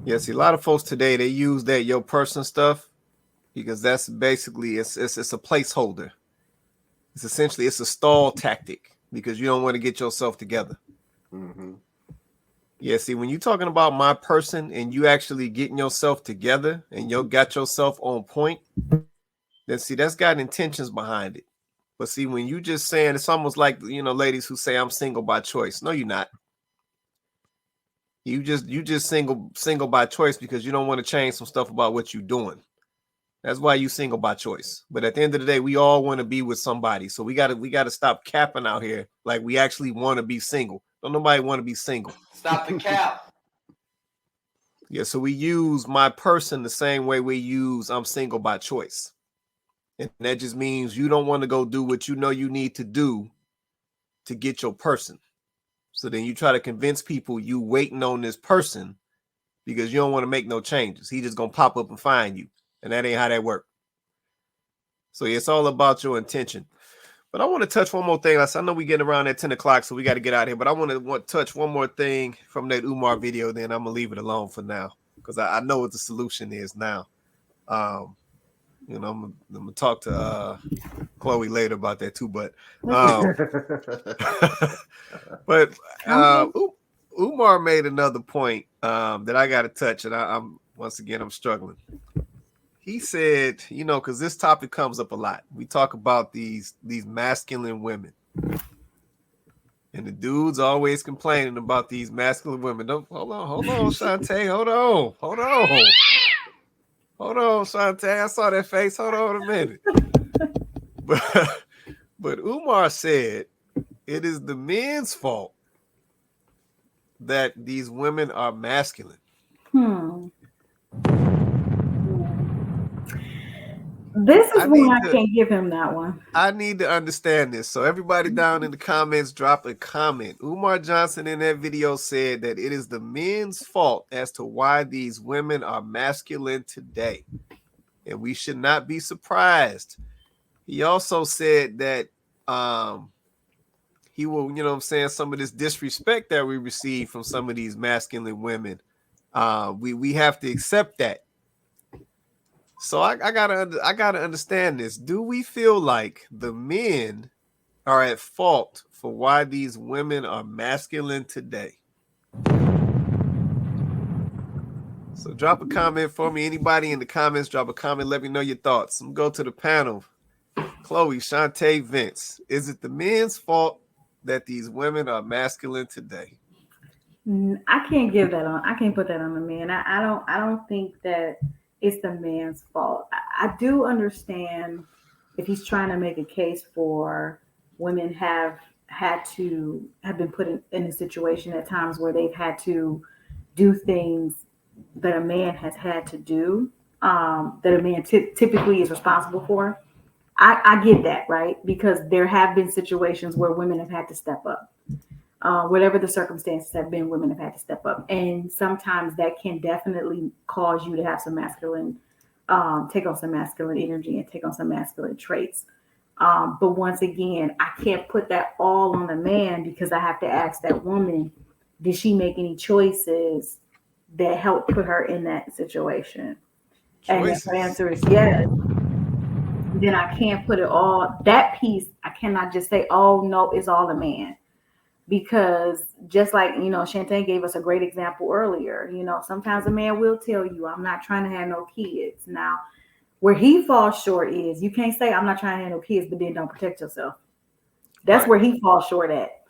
Yeah, see, a lot of folks today they use that your person stuff because that's basically it's a placeholder. It's essentially it's a stall tactic because you don't want to get yourself together. Mm-hmm. Yeah, see, when you're talking about my person and you actually getting yourself together and you got yourself on point, then see that's got intentions behind it. But see, when you just saying it's almost like ladies who say I'm single by choice. No, you're not. You just single by choice because you don't want to change some stuff about what you're doing. That's why you single by choice. But at the end of the day, we all want to be with somebody. So we gotta stop capping out here like we actually want to be single. Don't nobody want to be single. Stop the cap. Yeah, so we use my person the same way we use I'm single by choice. And that just means you don't want to go do what you know you need to do to get your person. So then you try to convince people you waiting on this person because you don't want to make no changes. He just gonna pop up and find you. And that ain't how that works. So yeah, it's all about your intention. But I want to touch one more thing. I know we getting around at 10 o'clock, so we got to get out of here. But I want to touch one more thing from that Umar video. Then I'm gonna leave it alone for now because I know what the solution is now. Um, I'm gonna talk to Chloe later about that too. But but Umar made another point that I got to touch, and I'm once again I'm struggling. He said, because this topic comes up a lot. We talk about these masculine women. And the dudes always complaining about these masculine women. Don't hold on, Shantae. Hold on, Shantae. I saw that face. Hold on a minute. But Umar said it is the men's fault that these women are masculine. This is when I can't give him that one. I need to understand this. So everybody down in the comments, drop a comment. Umar Johnson in that video said that it is the men's fault as to why these women are masculine today. And we should not be surprised. He also said that he will, some of this disrespect that we receive from some of these masculine women. We have to accept that. So I gotta understand this. Do we feel like the men are at fault for why these women are masculine today? So drop a comment for me. Anybody in the comments, drop a comment. Let me know your thoughts. I'm gonna go to the panel. Chloe, Shantae, Vince. Is it the men's fault that these women are masculine today? I can't give that on. I can't put that on the man. I don't think that it's the man's fault. I do understand if he's trying to make a case for women have been put in a situation at times where they've had to do things that a man has had to do, that a man typically is responsible for. I get that, right? Because there have been situations where women have had to step up. Whatever the circumstances have been, women have had to step up. And sometimes that can definitely cause you to have some masculine, take on some masculine energy and take on some masculine traits. But once again, I can't put that all on the man because I have to ask that woman, did she make any choices that helped put her in that situation? And if the answer is yes, then I can't put it all, that piece, I cannot just say, oh, no, it's all the man. Because just like, Shantae gave us a great example earlier, sometimes a man will tell you, I'm not trying to have no kids. Now, where he falls short is you can't say, I'm not trying to have no kids, but then don't protect yourself. That's right. Where he falls short at.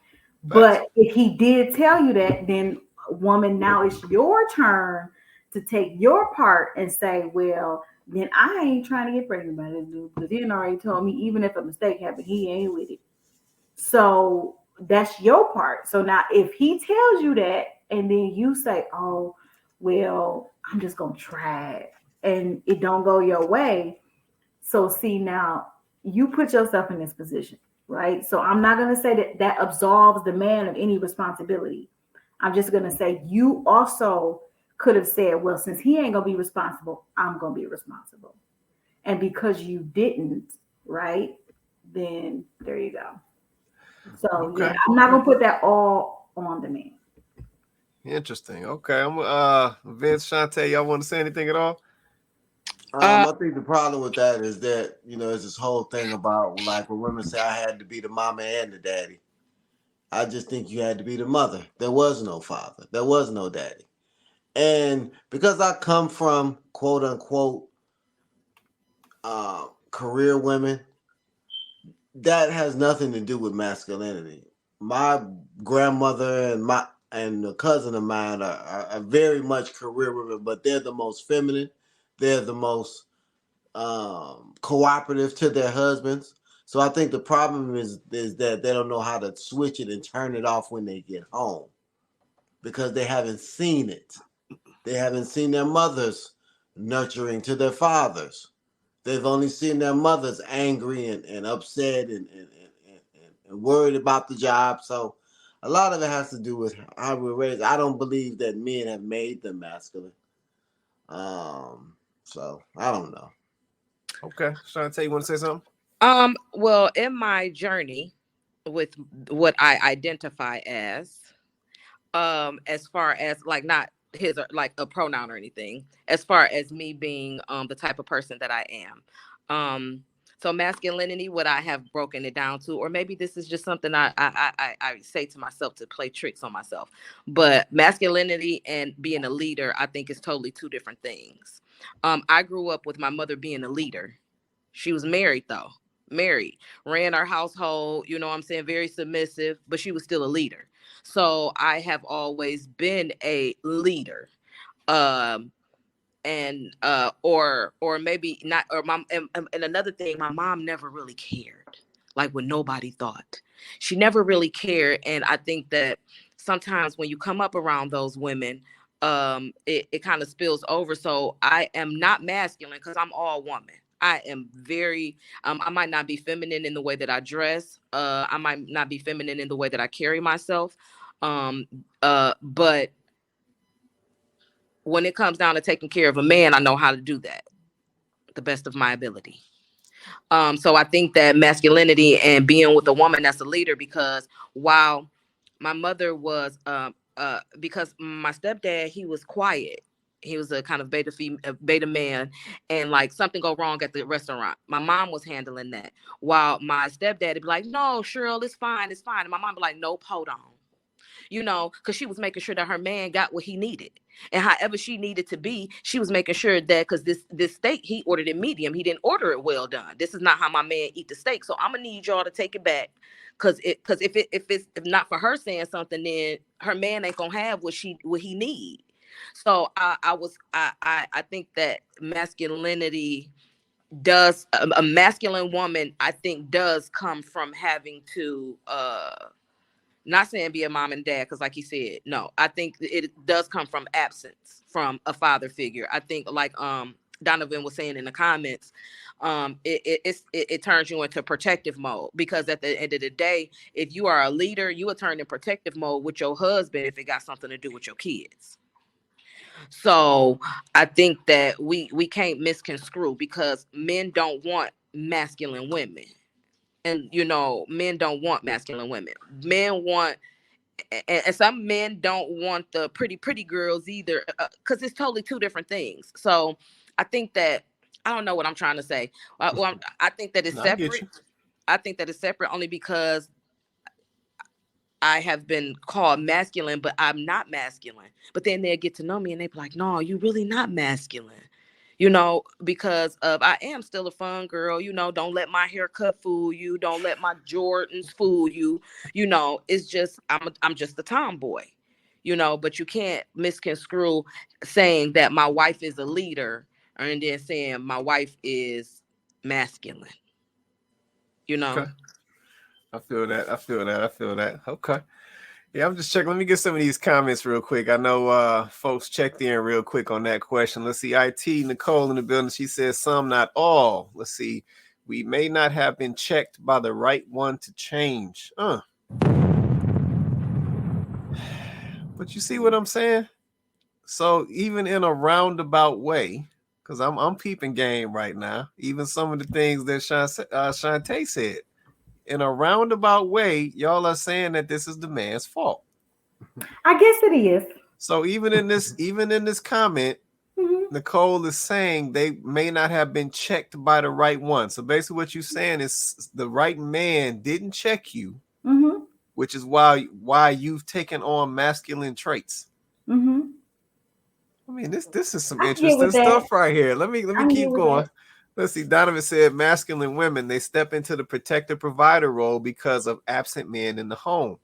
But if he did tell you that, then woman, now it's your turn to take your part and say, well, then I ain't trying to get pregnant by this dude because he already told me even if a mistake happened, he ain't with it. So that's your part. So now if he tells you that and then you say, oh, well, I'm just going to try it and it don't go your way. So see, now you put yourself in this position, right? So I'm not going to say that absolves the man of any responsibility. I'm just going to say you also could have said, well, since he ain't going to be responsible, I'm going to be responsible. And because you didn't, right, then there you go. So, okay. Yeah, I'm not going to put that all on the man. Interesting. Okay. I'm Vince, Shantae, y'all want to say anything at all? I think the problem with that is that, it's this whole thing about like when women say I had to be the mama and the daddy. I just think you had to be the mother. There was no father. There was no daddy. And because I come from quote unquote career women, that has nothing to do with masculinity. My grandmother and a cousin of mine are very much career women, but they're the most feminine. They're the most cooperative to their husbands. So I think the problem is that they don't know how to switch it and turn it off when they get home because they haven't seen it. They haven't seen their mothers nurturing to their fathers. They've only seen their mothers angry and upset and worried about the job. So a lot of it has to do with how we're raised. I don't believe that men have made them masculine. So I don't know. Okay. Shantae, you want to say something? Well, in my journey with what I identify as far as like not his or like a pronoun or anything, as far as me being the type of person that I am. So masculinity, what I have broken it down to, or maybe this is just something I say to myself to play tricks on myself. But masculinity and being a leader, I think is totally two different things. I grew up with my mother being a leader. She was married though. Married, ran our household, you know what I'm saying, very submissive, but she was still a leader. So I have always been a leader. Um and or maybe not, or mom, and another thing, my mom never really cared, like what nobody thought. She never really cared. And I think that sometimes when you come up around those women, it kind of spills over. So I am not masculine because I'm all woman. I am very I might not be feminine in the way that I dress. I might not be feminine in the way that I carry myself. But when it comes down to taking care of a man, I know how to do that the best of my ability. So I think that masculinity and being with a woman that's a leader, because while my mother was, because my stepdad, he was quiet. He was a kind of beta man, and like something go wrong at the restaurant, my mom was handling that. While my stepdad would be like, "No, Cheryl, it's fine, it's fine," and my mom be like, "Nope, hold on." Because she was making sure that her man got what he needed. And however she needed to be, she was making sure that, because this steak, he ordered it medium. He didn't order it well done. This is not how my man eat the steak. So I'm gonna need y'all to take it back. Because if not for her saying something, then her man ain't gonna have what he need. So I think that masculinity does, a masculine woman, I think, does come from having to not saying be a mom and dad, because like he said, no, I think it does come from absence from a father figure. I think like Donovan was saying in the comments, it turns you into protective mode, because at the end of the day, if you are a leader, you will turn in protective mode with your husband if it got something to do with your kids. So I think that we can't misconstrue, because men don't want masculine women. And men don't want masculine women. Men want, and some men don't want the pretty girls either, because it's totally two different things. So I think that, I don't know what I'm trying to say. I think that it's separate. I think that it's separate only because I have been called masculine, but I'm not masculine. But then they'll get to know me and they be like, "No, you really not masculine." Because of, I am still a fun girl. Don't let my haircut fool you. Don't let my Jordans fool you. It's just, I'm just a tomboy. But you can't misconstrue saying that my wife is a leader and then saying my wife is masculine. Okay. I feel that. Okay. Yeah, I'm just checking. Let me get some of these comments real quick. I know folks checked in real quick on that question. Let's see. IT Nicole in the building. She says some, not all. Let's see. We may not have been checked by the right one to change. But you see what I'm saying? So even in a roundabout way, because I'm peeping game right now, even some of the things that Shantae said, in a roundabout way, y'all are saying that this is the man's fault. I guess it is. So even in this comment, Mm-hmm. Nicole is saying they may not have been checked by the right one. So basically what you're saying is the right man didn't check you, Mm-hmm. which is why you've taken on masculine traits. Mm-hmm. I mean, this is some I can get interesting with that. stuff right here. Let me I can get keep with going. that. Let's see. Donovan said masculine women, they step into the protector provider role because of absent men in the home.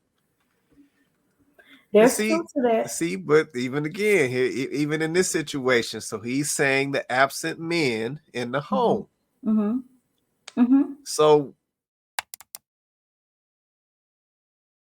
There's see, truth to that. See, but even again, here, even in this situation, so he's saying the absent men in the home. Mm-hmm. Mm-hmm. So